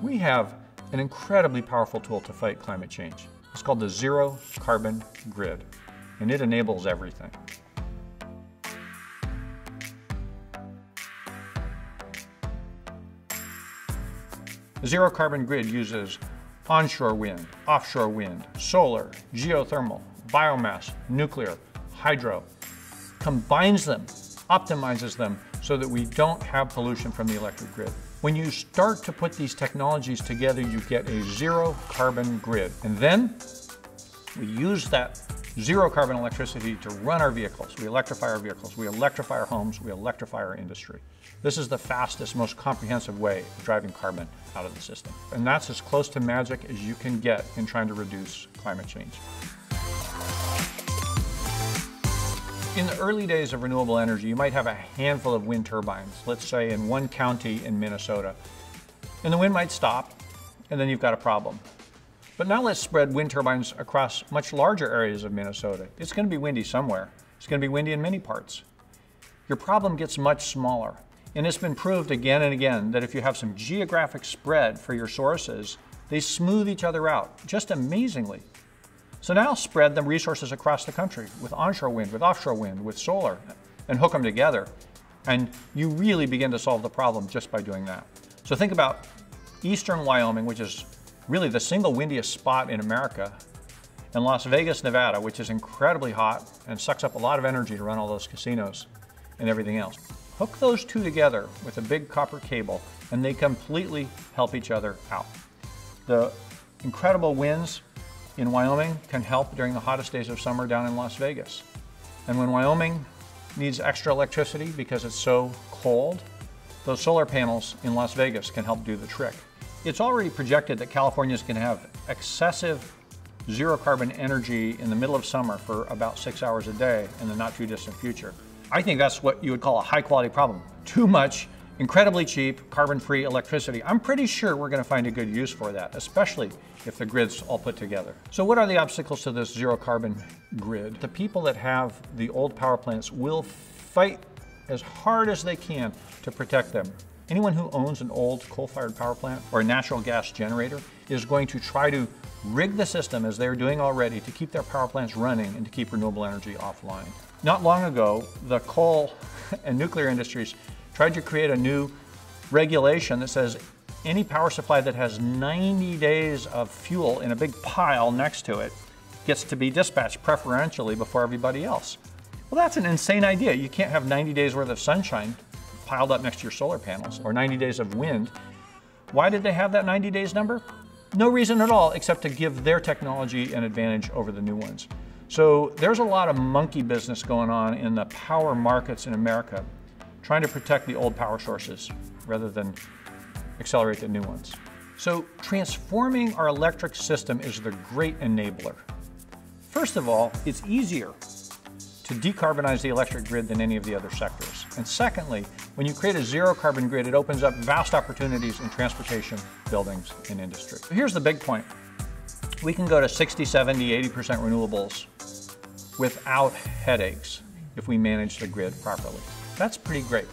We have an incredibly powerful tool to fight climate change. It's called the Zero Carbon Grid, and it enables everything. The Zero Carbon Grid uses onshore wind, offshore wind, solar, geothermal, biomass, nuclear, hydro, combines them, optimizes them so that we don't have pollution from the electric grid. When you start to put these technologies together, you get a zero carbon grid. And then we use that zero carbon electricity to run our vehicles. We electrify our vehicles, we electrify our homes, we electrify our industry. This is the fastest, most comprehensive way of driving carbon out of the system. And that's as close to magic as you can get in trying to reduce climate change. In the early days of renewable energy, you might have a handful of wind turbines, let's say in one county in Minnesota. And the wind might stop, and then you've got a problem. But now let's spread wind turbines across much larger areas of Minnesota. It's going to be windy somewhere. It's going to be windy in many parts. Your problem gets much smaller. And it's been proved again and again that if you have some geographic spread for your sources, they smooth each other out, just amazingly. So now spread the resources across the country with onshore wind, with offshore wind, with solar, and hook them together. And you really begin to solve the problem just by doing that. So think about eastern Wyoming, which is really the single windiest spot in America, and Las Vegas, Nevada, which is incredibly hot and sucks up a lot of energy to run all those casinos and everything else. Hook those two together with a big copper cable, and they completely help each other out. The incredible winds in Wyoming can help during the hottest days of summer down in Las Vegas. And when Wyoming needs extra electricity because it's so cold, those solar panels in Las Vegas can help do the trick. It's already projected that California is going to have excessive zero carbon energy in the middle of summer for about 6 hours a day in the not too distant future. I think that's what you would call a high quality problem. Too much, incredibly cheap, carbon-free electricity. I'm pretty sure we're going to find a good use for that, especially if the grid's all put together. So what are the obstacles to this zero carbon grid? The people that have the old power plants will fight as hard as they can to protect them. Anyone who owns an old coal-fired power plant or a natural gas generator is going to try to rig the system, as they're doing already, to keep their power plants running and to keep renewable energy offline. Not long ago, the coal and nuclear industries tried to create a new regulation that says any power supply that has 90 days of fuel in a big pile next to it gets to be dispatched preferentially before everybody else. Well, that's an insane idea. You can't have 90 days worth of sunshine piled up next to your solar panels, or 90 days of wind. Why did they have that 90 days number? No reason at all, except to give their technology an advantage over the new ones. So there's a lot of monkey business going on in the power markets in America, trying to protect the old power sources rather than accelerate the new ones. So transforming our electric system is the great enabler. First of all, it's easier to decarbonize the electric grid than any of the other sectors. And secondly, when you create a zero carbon grid, it opens up vast opportunities in transportation, buildings, and industry. So here's the big point. We can go to 60, 70, 80% renewables without headaches if we manage the grid properly. That's pretty great.